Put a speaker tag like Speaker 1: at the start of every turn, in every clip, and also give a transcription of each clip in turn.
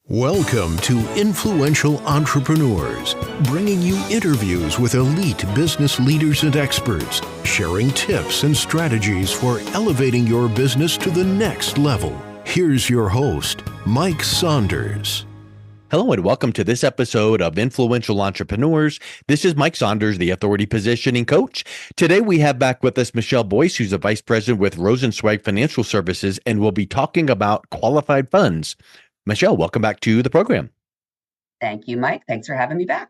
Speaker 1: Welcome to Influential Entrepreneurs, bringing you interviews with elite business leaders and experts, sharing tips and strategies for elevating your business to the next level. Here's your host, Mike Saunders.
Speaker 2: Hello and welcome to this episode of Influential Entrepreneurs. This is Mike Saunders, the Authority Positioning Coach. Today we have back with us Michelle Boyce, who's a Vice President with Rosenzweig Financial Services, and we'll be talking about qualified funds. Michelle, welcome back to the program.
Speaker 3: Thank you, Mike. Thanks for having me back.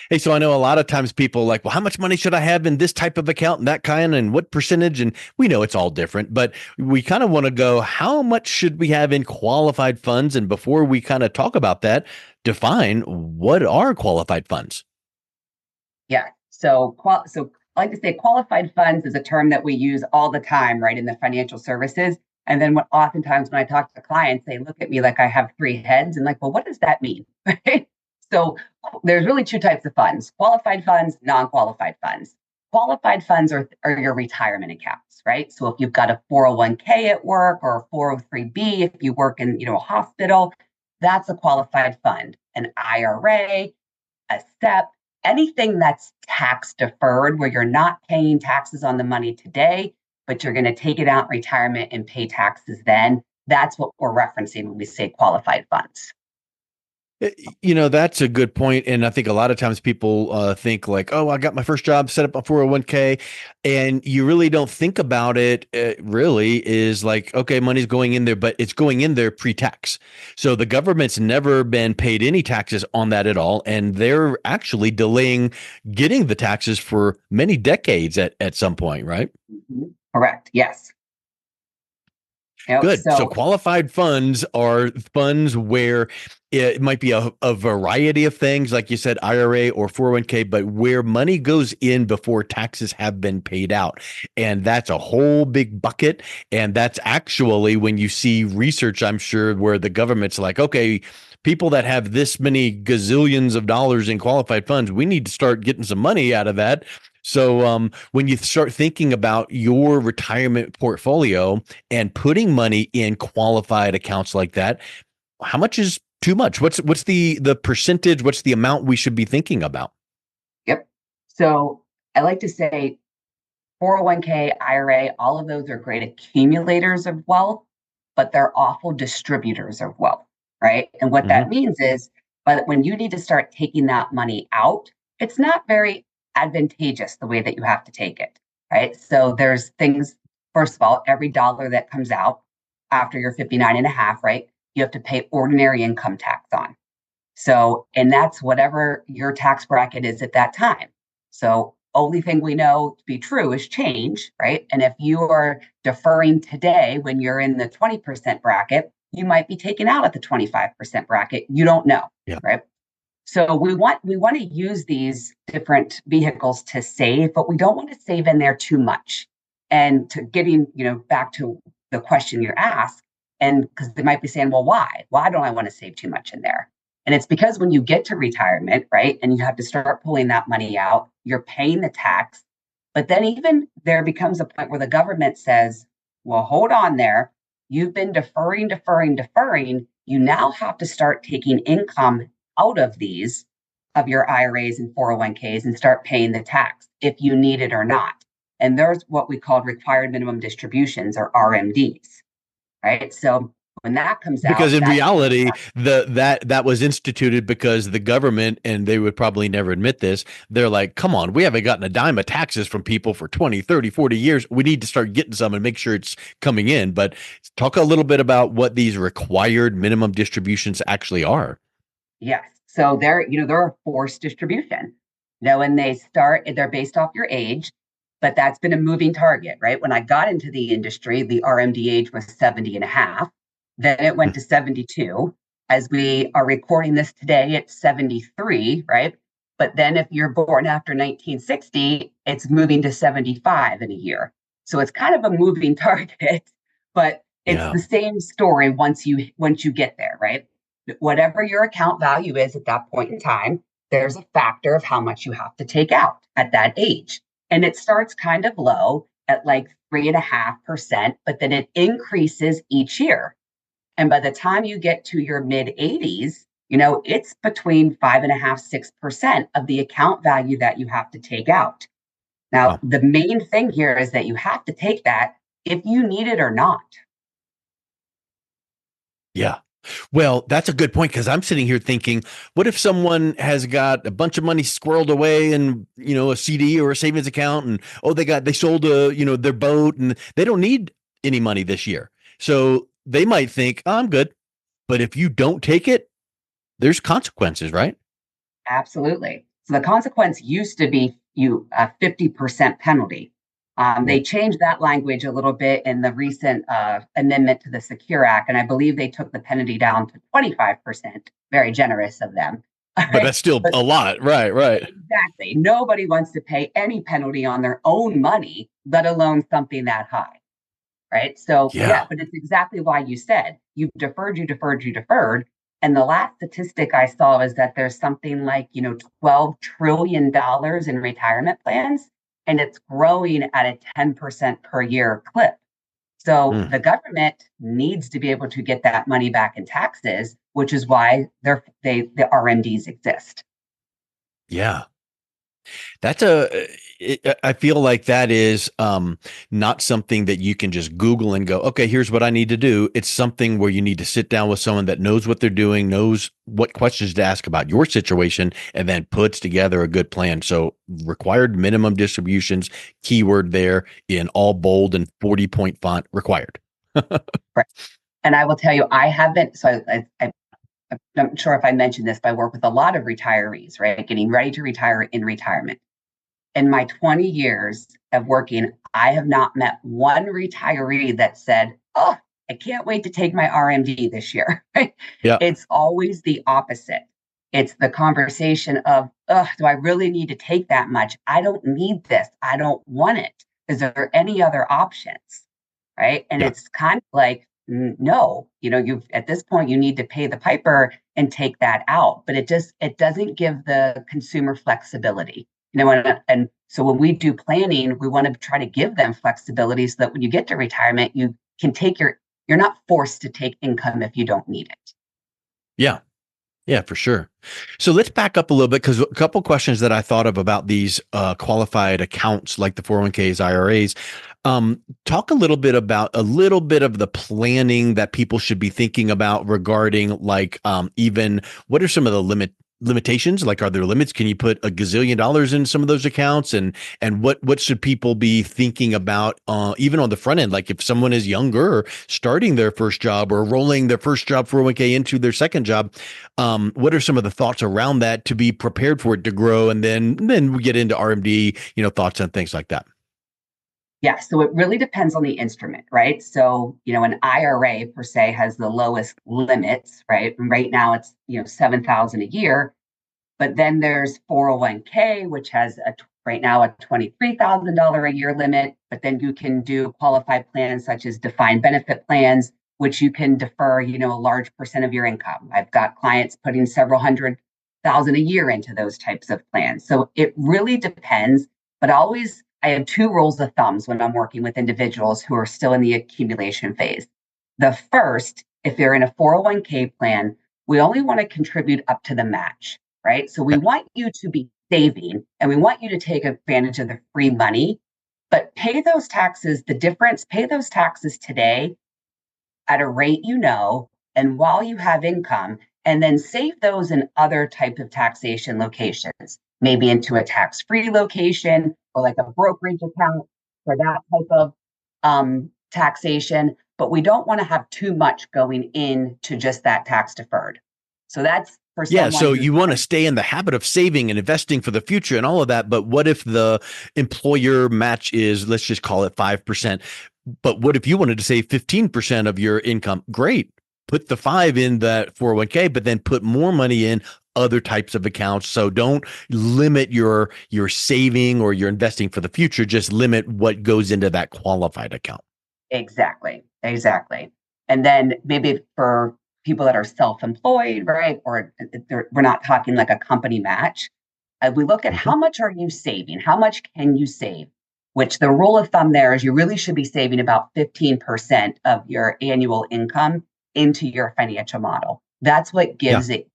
Speaker 2: Hey, so I know a lot of times people are like, well, how much money should I have in this type of account and that kind and what percentage? And we know it's all different, but we kind of want to go, how much should we have in qualified funds? And before we kind of talk about that, define what are qualified funds?
Speaker 3: Yeah. So I like to say qualified funds is a term that we use all the time, right, in the financial services. And then oftentimes when I talk to clients, they look at me like I have three heads and like, well, what does that mean? Right? So there's really two types of funds: qualified funds, non-qualified funds. Qualified funds are your retirement accounts, right? So if you've got a 401k at work or a 403b, if you work in a hospital, that's a qualified fund. An IRA, a SEP, anything that's tax deferred where you're not paying taxes on the money today, but you're going to take it out in retirement and pay taxes then. That's what we're referencing when we say qualified funds.
Speaker 2: That's a good point. And I think a lot of times people think like, oh, I got my first job, set up a 401k. And you really don't think about it. It really is like, okay, money's going in there, but it's going in there pre-tax. So the government's never been paid any taxes on that at all. And they're actually delaying getting the taxes for many decades at some point, right?
Speaker 3: Mm-hmm. Correct. Yes.
Speaker 2: Good. So qualified funds are funds where it might be a variety of things, like you said, IRA or 401k, but where money goes in before taxes have been paid out. And that's a whole big bucket. And that's actually when you see research, I'm sure, where the government's like, okay, people that have this many gazillions of dollars in qualified funds, we need to start getting some money out of that. So when you start thinking about your retirement portfolio and putting money in qualified accounts like that, how much is too much? What's the percentage? What's the amount we should be thinking about?
Speaker 3: Yep. So I like to say 401k, IRA, all of those are great accumulators of wealth, but they're awful distributors of wealth, right? And what that means is, but when you need to start taking that money out, it's not very advantageous the way that you have to take it, right? So there's things, first of all, every dollar that comes out after you're 59 and a half, right? You have to pay ordinary income tax on. So, and that's whatever your tax bracket is at that time. So only thing we know to be true is change, right? And if you are deferring today when you're in the 20% bracket, you might be taken out at the 25% bracket. You don't know, right? So we want to use these different vehicles to save, but we don't want to save in there too much. And to getting, back to the question you asked, and because they might be saying, well, why? Why don't I want to save too much in there? And it's because when you get to retirement, right, and you have to start pulling that money out, you're paying the tax. But then even there becomes a point where the government says, well, hold on there. You've been deferring. You now have to start taking income out of your IRAs and 401ks and start paying the tax if you need it or not. And there's what we call required minimum distributions, or RMDs, right? So when that comes out,
Speaker 2: because in reality, that was instituted because the government, and they would probably never admit this, they're like, come on, we haven't gotten a dime of taxes from people for 20, 30, 40 years. We need to start getting some and make sure it's coming in. But talk a little bit about what these required minimum distributions actually are.
Speaker 3: Yes. So they're a forced distribution, and they're based off your age, but that's been a moving target, right? When I got into the industry, the RMD age was 70 and a half. Then it went to 72. As we are recording this today, it's 73, right? But then if you're born after 1960, it's moving to 75 in a year. So it's kind of a moving target, but it's the same story once you get there, right? Whatever your account value is at that point in time, there's a factor of how much you have to take out at that age. And it starts kind of low at like 3.5%, but then it increases each year. And by the time you get to your mid 80s, it's between 5.5%, 6% of the account value that you have to take out. Now, the main thing here is that you have to take that if you need it or not.
Speaker 2: Yeah. Well, that's a good point, because I'm sitting here thinking, what if someone has got a bunch of money squirreled away in, a CD or a savings account, and they sold their boat and they don't need any money this year. So they might think, I'm good. But if you don't take it, there's consequences, right?
Speaker 3: Absolutely. So the consequence used to be a 50% penalty. They changed that language a little bit in the recent amendment to the Secure Act, and I believe they took the penalty down to 25%. Very generous of them.
Speaker 2: But that's still a lot, right?
Speaker 3: Exactly. Nobody wants to pay any penalty on their own money, let alone something that high, right? So yeah, but it's exactly why you said you deferred. And the last statistic I saw is that there's something like, $12 trillion in retirement plans, and it's growing at a 10% per year clip. So the government needs to be able to get that money back in taxes, which is why the RMDs exist.
Speaker 2: Yeah. I feel like that is not something that you can just Google and go, okay, here's what I need to do. It's something where you need to sit down with someone that knows what they're doing, knows what questions to ask about your situation, and then puts together a good plan. So required minimum distributions, keyword there in all bold and 40-point font, required.
Speaker 3: Right. And I will tell you, I haven't, so I'm not sure if I mentioned this, but I work with a lot of retirees, right? Getting ready to retire in retirement. In my 20 years of working, I have not met one retiree that said, oh, I can't wait to take my RMD this year. Right?
Speaker 2: Yeah.
Speaker 3: It's always the opposite. It's the conversation of, do I really need to take that much? I don't need this. I don't want it. Is there any other options? Right. And it's kind of like, no, you've at this point, you need to pay the piper and take that out. But it doesn't give the consumer flexibility. And so when we do planning, we want to try to give them flexibility so that when you get to retirement, you can you're not forced to take income if you don't need it.
Speaker 2: Yeah. Yeah, for sure. So let's back up a little bit, because a couple questions that I thought of about these qualified accounts like the 401ks, IRAs. Talk a little bit of the planning that people should be thinking about regarding even what are some of the limitations? Like, are there limits? Can you put a gazillion dollars in some of those accounts? And what should people be thinking about even on the front end? Like if someone is younger or starting their first job or rolling their first job 401k into their second job, what are some of the thoughts around that to be prepared for it to grow? And then we get into RMD, thoughts on things like that.
Speaker 3: Yeah, so it really depends on the instrument, right? So, an IRA per se has the lowest limits, right? And right now it's, $7,000 a year. But then there's 401k, which has right now a $23,000 a year limit. But then you can do qualified plans such as defined benefit plans, which you can defer, a large percent of your income. I've got clients putting several $100,000 a year into those types of plans. So it really depends. But I have two rules of thumbs when I'm working with individuals who are still in the accumulation phase. The first, if they're in a 401k plan, we only want to contribute up to the match, right? So we want you to be saving and we want you to take advantage of the free money, but pay those taxes today at a rate and while you have income, and then save those in other types of taxation locations, maybe into a tax-free location or like a brokerage account for that type of taxation. But we don't want to have too much going into just that tax deferred. So that's for someone.
Speaker 2: Yeah, so you want to stay in the habit of saving and investing for the future and all of that. But what if the employer match is, let's just call it 5%. But what if you wanted to save 15% of your income? Great. Put the 5 in that 401k, but then put more money in other types of accounts. So don't limit your saving or your investing for the future. Just limit what goes into that qualified account.
Speaker 3: Exactly. And then maybe for people that are self-employed, right? Or we're not talking like a company match. We look at how much are you saving? How much can you save? Which the rule of thumb there is you really should be saving about 15% of your annual income into your financial model. That's what gives it.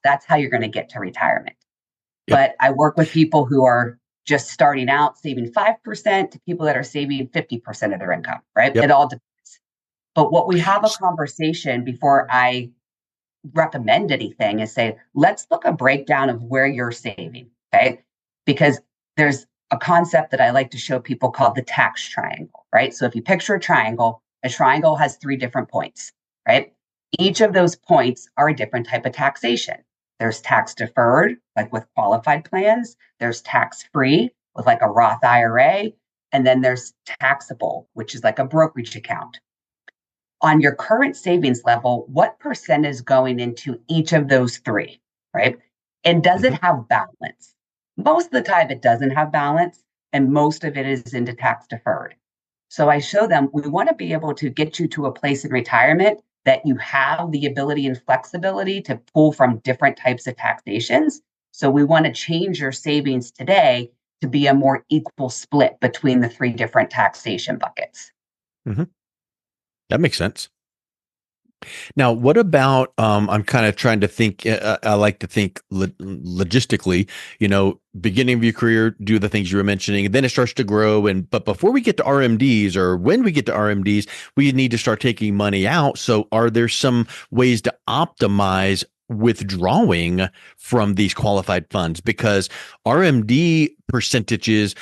Speaker 3: That's how you're going to get to retirement. Yep. But I work with people who are just starting out saving 5% to people that are saving 50% of their income, right? Yep. It all depends. But what we have a conversation before I recommend anything is say, let's look a breakdown of where you're saving, okay? Because there's a concept that I like to show people called the tax triangle, right? So if you picture a triangle has 3 different points, right? Each of those points are a different type of taxation. There's tax deferred, like with qualified plans. There's tax free with like a Roth IRA. And then there's taxable, which is like a brokerage account. On your current savings level, what percent is going into each of those 3, right? And does it have balance? Most of the time it doesn't have balance, and most of it is into tax deferred. So I show them, we want to be able to get you to a place in retirement that you have the ability and flexibility to pull from different types of taxations. So we want to change your savings today to be a more equal split between the 3 different taxation buckets.
Speaker 2: Mm-hmm. That makes sense. Now, what about, I'm kind of trying to think, I like to think logistically, beginning of your career, do the things you were mentioning, and then it starts to grow. But before we get to RMDs, or when we get to RMDs, we need to start taking money out. So are there some ways to optimize withdrawing from these qualified funds? Because RMD percentages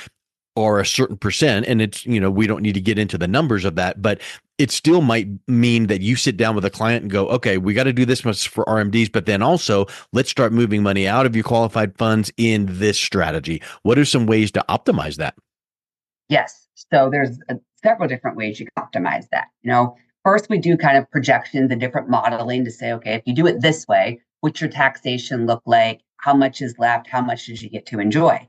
Speaker 2: are a certain percent, and it's, we don't need to get into the numbers of that, but it still might mean that you sit down with a client and go, okay, we got to do this much for RMDs, but then also let's start moving money out of your qualified funds in this strategy. What are some ways to optimize that?
Speaker 3: Yes. So there's several different ways you can optimize that. First we do kind of projections and different modeling to say, okay, if you do it this way, what's your taxation look like? How much is left? How much did you get to enjoy?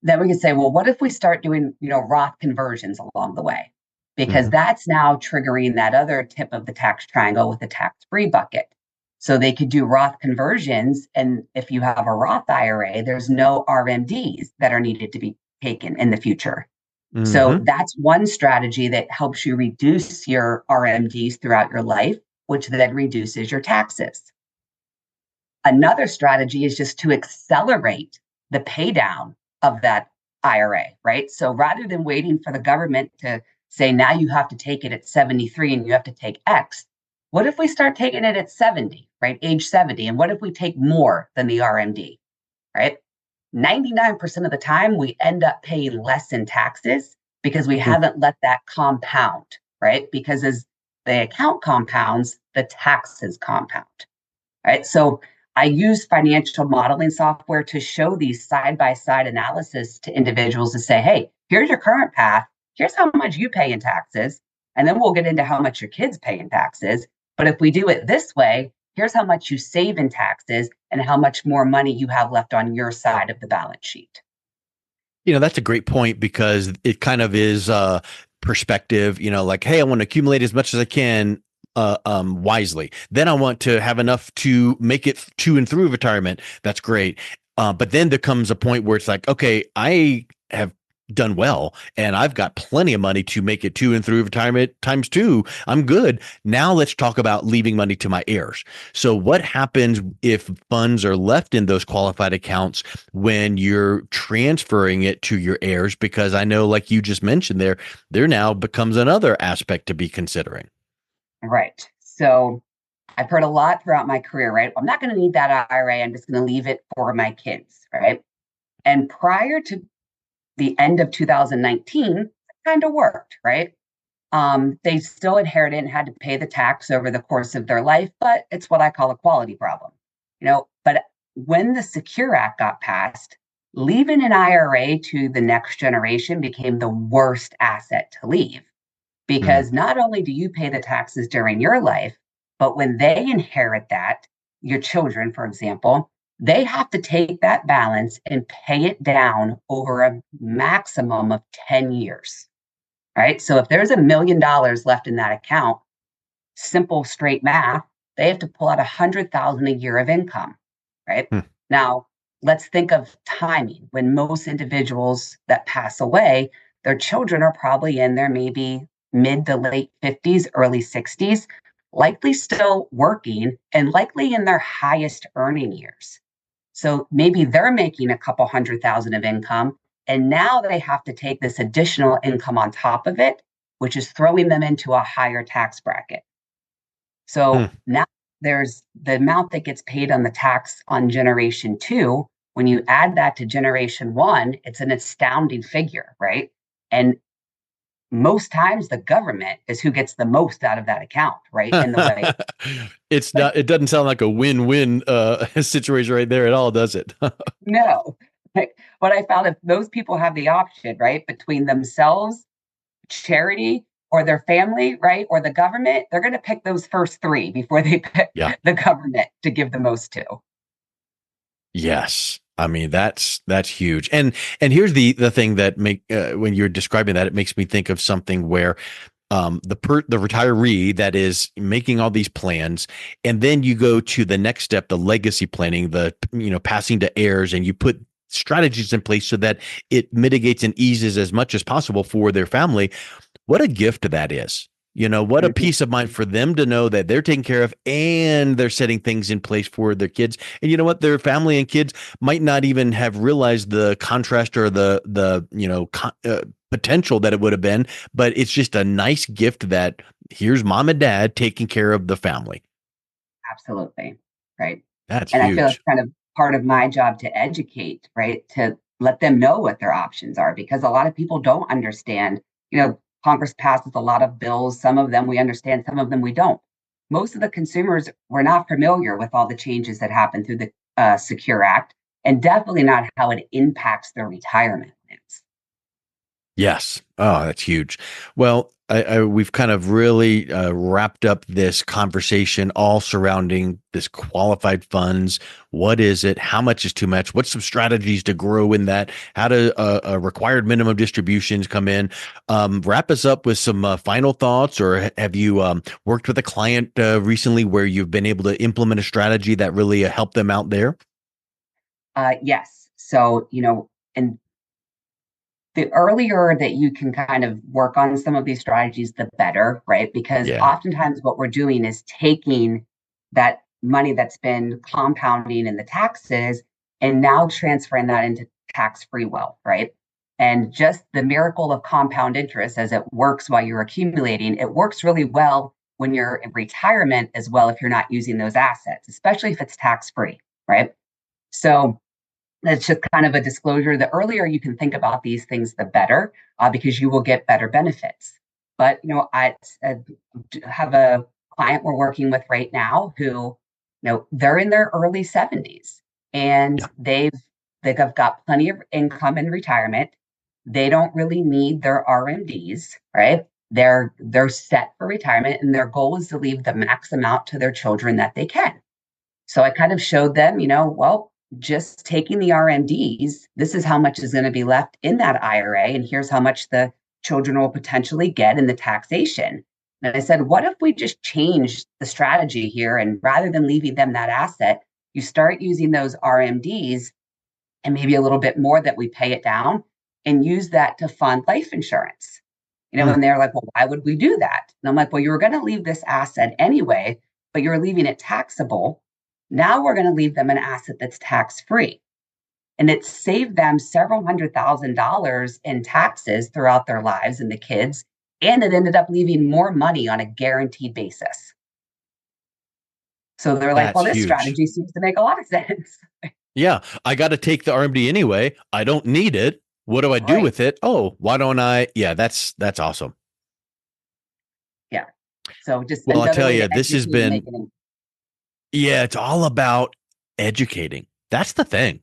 Speaker 3: Then we can say, well, what if we start doing, Roth conversions along the way? Because that's now triggering that other tip of the tax triangle with the tax-free bucket. So they could do Roth conversions. And if you have a Roth IRA, there's no RMDs that are needed to be taken in the future. So that's one strategy that helps you reduce your RMDs throughout your life, which then reduces your taxes. Another strategy is just to accelerate the pay down of that IRA, right? So rather than waiting for the government to say, now you have to take it at 73 and you have to take X, what if we start taking it at 70, right? Age 70. And what if we take more than the RMD, right? 99% of the time, we end up paying less in taxes because we haven't let that compound, right? Because as the account compounds, the taxes compound, right? So I use financial modeling software to show these side-by-side analysis to individuals to say, hey, here's your current path. Here's how much you pay in taxes. And then we'll get into how much your kids pay in taxes. But if we do it this way, here's how much you save in taxes and how much more money you have left on your side of the balance sheet.
Speaker 2: That's a great point, because it kind of is perspective, like, hey, I want to accumulate as much as I can wisely. Then I want to have enough to make it to and through retirement. That's great. But then there comes a point where it's like, okay, I have done well and I've got plenty of money to make it to and through retirement times 2. I'm good. Now let's talk about leaving money to my heirs. So what happens if funds are left in those qualified accounts when you're transferring it to your heirs? Because I know, like you just mentioned there now becomes another aspect to be considering.
Speaker 3: Right. So I've heard a lot throughout my career, right? I'm not going to need that IRA. I'm just going to leave it for my kids, right? And prior to the end of 2019, it kind of worked, right? They still inherited and had to pay the tax over the course of their life, but it's what I call a quality problem, But when the Secure Act got passed, leaving an IRA to the next generation became the worst asset to leave. Because not only do you pay the taxes during your life, but when they inherit that, your children, for example, they have to take that balance and pay it down over a maximum of 10 years, right? So if there's $1 million left in that account, simple straight math, they have to pull out $100,000 a year of income, right? Now, let's think of timing. When most individuals that pass away, their children are probably in their maybe mid to late 50s, early 60s. likely still working and likely in their highest earning years. So maybe they're making a couple 100,000 of income, and now they have to take this additional income on top of it, which is throwing them into a higher tax bracket. So now there's the amount that gets paid on the tax on generation two. When you add that to generation one, it's an astounding figure, right? And most times the government is who gets the most out of that account, right? In the way
Speaker 2: it doesn't sound like a win-win situation right there at all, does it?
Speaker 3: no. What I found, if those people have the option, right, between themselves, charity, or their family, right, or the government, they're going to pick those first three before they pick the government to give the most to.
Speaker 2: Yes. I mean, that's huge. And here's the thing that when you're describing that, it makes me think of something where the retiree that is making all these plans, and then you go to the next step, the legacy planning, passing to heirs, and you put strategies in place so that it mitigates and eases as much as possible for their family. What a gift that is. What a peace of mind for them to know that they're taken care of and they're setting things in place for their kids. And you know what? Their family and kids might not even have realized the contrast or the potential that it would have been, but it's just a nice gift that here's mom and dad taking care of the family.
Speaker 3: Absolutely. Right.
Speaker 2: That's
Speaker 3: huge.
Speaker 2: I
Speaker 3: feel it's kind of part of my job to educate, right? To let them know what their options are, because a lot of people don't understand. Congress passes a lot of bills. Some of them we understand, some of them we don't. Most of the consumers were not familiar with all the changes that happened through the Secure Act, and definitely not how it impacts their retirement plans.
Speaker 2: Yes. Oh, that's huge. Well, we've kind of really wrapped up this conversation all surrounding this qualified funds. What is it? How much is too much? What's some strategies to grow in that? How do required minimum distributions come in? Wrap us up with some final thoughts, or have you worked with a client recently where you've been able to implement a strategy that really helped them out there?
Speaker 3: Yes. So, and the earlier that you can kind of work on some of these strategies, the better, right? Because oftentimes what we're doing is taking that money that's been compounding in the taxes and now transferring that into tax-free wealth, right? And just the miracle of compound interest, as it works while you're accumulating, it works really well when you're in retirement as well, if you're not using those assets, especially if it's tax-free, right? So that's just kind of a disclosure. The earlier you can think about these things, the better, because you will get better benefits. But, I have a client we're working with right now who, they're in their early 70s and they've got plenty of income in retirement. They don't really need their RMDs, right? They're set for retirement, and their goal is to leave the max amount to their children that they can. So I kind of showed them, just taking the RMDs, this is how much is going to be left in that IRA, and here's how much the children will potentially get in the taxation. And I said, what if we just change the strategy here, and rather than leaving them that asset, you start using those RMDs and maybe a little bit more that we pay it down and use that to fund life insurance. And they're like, well, why would we do that? And I'm like, well, you were going to leave this asset anyway, but you're leaving it taxable. Now we're going to leave them an asset that's tax-free. And it saved them several $100,000 in taxes throughout their lives and the kids. And it ended up leaving more money on a guaranteed basis. So they're like, well, this strategy seems to make a lot of sense.
Speaker 2: Yeah, I got to take the RMD anyway. I don't need it. What do I do with it? Oh, why don't I? Yeah, that's awesome.
Speaker 3: Yeah. So just
Speaker 2: I'll tell you, this has been. Yeah, it's all about educating. That's the thing,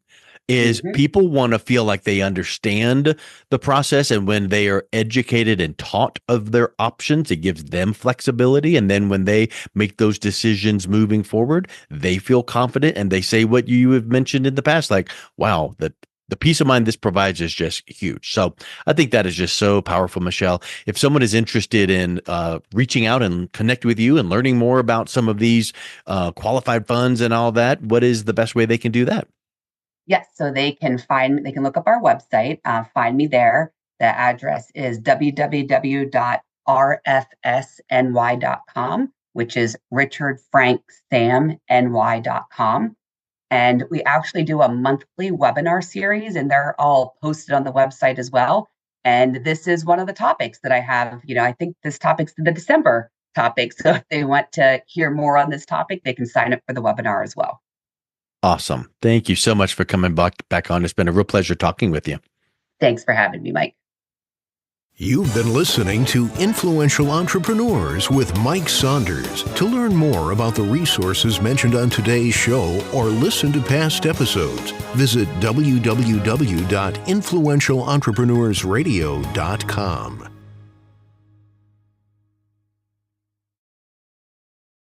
Speaker 2: is people want to feel like they understand the process. And when they are educated and taught of their options, it gives them flexibility. And then when they make those decisions moving forward, they feel confident and they say what you have mentioned in the past, like, wow, the peace of mind this provides is just huge. So I think that is just so powerful, Michelle. If someone is interested in reaching out and connect with you and learning more about some of these qualified funds and all that, what is the best way they can do that?
Speaker 3: Yes, so they can look up our website, find me there. The address is www.rfsny.com. which is richardfranksamny.com. And we actually do a monthly webinar series, and they're all posted on the website as well. And this is one of the topics that I have. I think this topic's the December topic. So if they want to hear more on this topic, they can sign up for the webinar as well.
Speaker 2: Awesome. Thank you so much for coming back on. It's been a real pleasure talking with you.
Speaker 3: Thanks for having me, Mike.
Speaker 1: You've been listening to Influential Entrepreneurs with Mike Saunders. To learn more about the resources mentioned on today's show or listen to past episodes, visit www.influentialentrepreneursradio.com.